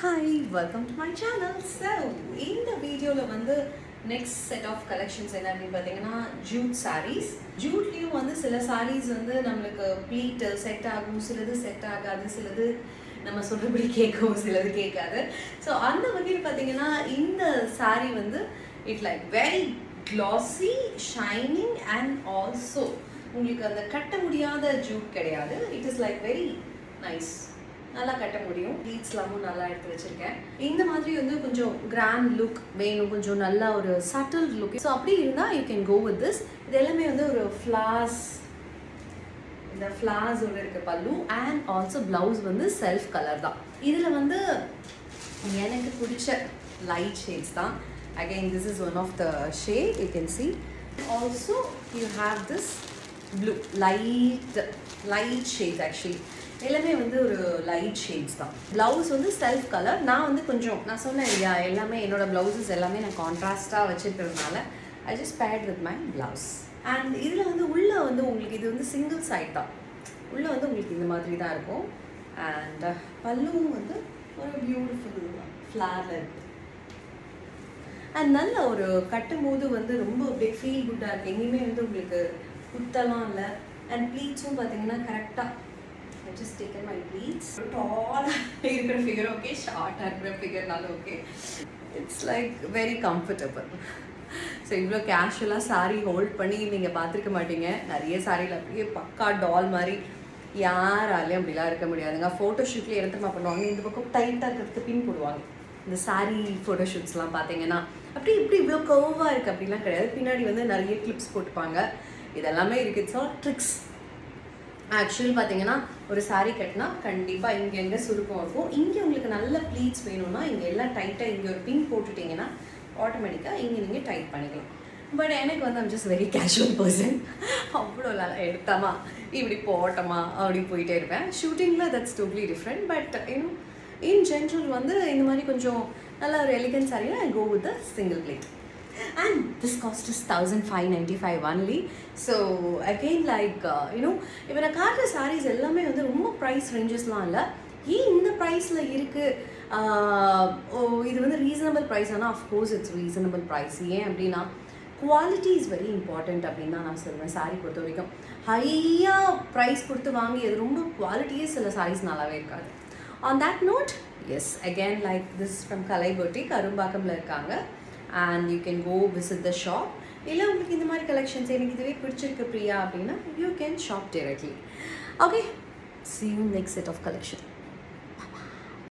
Hi, welcome to my channel. So, இந்த வீடியோல வந்து next set of collections என்ன அப்படி பார்த்தீங்கன்னா jute sarees. Juteலயும் வந்து சில sarees வந்து நம்மளுக்கு pleat செட் ஆகும், சிலது செட் ஆகாது, சிலது நம்ம சொல்றபடி கேட்கும், சிலது கேட்காது. ஸோ அந்த வகையில் பார்த்தீங்கன்னா இந்த saree வந்து it like very glossy, shining and also உங்களுக்கு அந்த கட்ட முடியாத ஜூட் கிடையாது. It is like very nice, நல்லா கட்ட முடியும். ப்ளீட்ஸ்லாமும் நல்லா எடுத்து வச்சிருக்கேன். இந்த மாதிரி வந்து கொஞ்சம் கிராண்ட் லுக் வேணும், கொஞ்சம் நல்லா ஒரு சட்டில் லுக். ஸோ அப்படி இருந்தால் you can go with this. இது எல்லாமே வந்து ஒரு ஃப்ளார்ஸ், இந்த ஃப்ளார்ஸோட இருக்க பல்லு அண்ட் ஆல்சோ பிளவுஸ் வந்து செல்ஃப் கலர் தான். இதில் வந்து எனக்கு பிடிச்ச லைட் ஷேட்ஸ் தான். Again this is one of the shade you can see. Also you have this blue light shades actually. எல்லாமே வந்து ஒரு லைட் ஷேட்ஸ் தான். ப்ளவுஸ் வந்து செல்ஃப் கலர். நான் வந்து கொஞ்சம் நான் சொன்னேன் இல்லையா, எல்லாமே என்னோட ப்ளவுசஸ் எல்லாமே நான் கான்ட்ராஸ்டாக வச்சுருக்கிறதுனால I just paired with my blouse. And இதில் வந்து உள்ளே வந்து உங்களுக்கு இது வந்து சிங்கிள் சைட் தான். உள்ளே வந்து உங்களுக்கு இந்த மாதிரி தான் இருக்கும். அண்ட் பல்லுவும் வந்து ஒரு பியூட்டிஃபுல் ஃப்ளாரில் இருக்குது. அண்ட் நல்ல ஒரு கட்டும் போது வந்து ரொம்ப அப்படியே ஃபீல் குட்டாக இருக்குது. எங்கேயுமே வந்து உங்களுக்கு குத்தலாம் இல்லை. அண்ட் ப்ளீட்ஸும் பார்த்தீங்கன்னா கரெக்டாக I just taken my pleats. Tall இருக்கிற figure okay, short இருக்கிற figureனாலும் okay. It's like very comfortable. So இவ்வளோ கேஷுவலாக சாரீ ஹோல்ட் பண்ணி நீங்கள் பார்த்துருக்க மாட்டீங்க. நிறைய சாரியில் அப்படியே பக்கா டால் மாதிரி யாராலையும் அப்படிலாம் இருக்க முடியாதுங்க. ஃபோட்டோஷூட்லேயே எடுத்துமா பண்ணுவாங்க. இந்த பக்கம் டைட்டாக இருக்கிறதுக்கு பின் போடுவாங்க. இந்த சாரீ ஃபோட்டோஷூட்ஸ்லாம் பார்த்தீங்கன்னா அப்படி இப்படி இவ்வளோ கர்வாக இருக்குது அப்படிலாம் கிடையாது. பின்னாடி வந்து நிறைய கிளிப்ஸ் போட்டுப்பாங்க. இதெல்லாமே இருக்குது. It's all tricks. ஆக்சுவலி பார்த்தீங்கன்னா ஒரு சாரீ கட்டினா கண்டிப்பாக இங்கே எங்கே சுருக்கம் இருக்கும். இங்கே உங்களுக்கு நல்ல ப்ளீட்ஸ் வேணும்னா இங்கே எல்லாம் டைட்டாக இங்கே ஒரு பின் போட்டுட்டிங்கன்னா ஆட்டோமேட்டிக்காக இங்கே நீங்கள் டைட் பண்ணிக்கலாம். பட் எனக்கு வந்து I'm just very casual person. அவ்வளோ எடுத்தாமா இப்படி போட்டோமா அப்படி போயிட்டே இருப்பேன். ஷூட்டிங்கில் that's totally different. But you know in general வந்து இந்த மாதிரி கொஞ்சம் நல்ல ஒரு எலிகன்ட் சாரீனா I go with the single pleat. And this cost is 1595 only. So again like இப்போ நான் காட்டுற சாரீஸ் எல்லாமே வந்து ரொம்ப ப்ரைஸ் ரேஞ்சஸ்லாம் இல்லை. ஏன் இந்த ப்ரைஸில் இருக்குது, இது வந்து ரீசனபிள் ப்ரைஸ். ஆனால் அஃப்கோர்ஸ் இட்ஸ் ரீசனபிள் ப்ரைஸ். ஏன் அப்படின்னா குவாலிட்டி இஸ் வெரி இம்பார்ட்டண்ட் அப்படின்னு தான் நான் சொல்லுவேன். சாரீ பொறுத்த வரைக்கும் ஹையாக ப்ரைஸ் கொடுத்து வாங்கி அது ரொம்ப குவாலிட்டியே சில சாரீஸ் நல்லாவே இருக்காது. On that note as again like this from Kalai boutique அரும்பாக்கமில் இருக்காங்க. And you can go visit the shop. இல்லை உங்களுக்கு இந்த மாதிரி கலெக்ஷன்ஸ் எனக்கு இதுவே பிடிச்சிருக்கு பிரியா அப்படின்னா you can shop directly. Okay, see you next set of collection.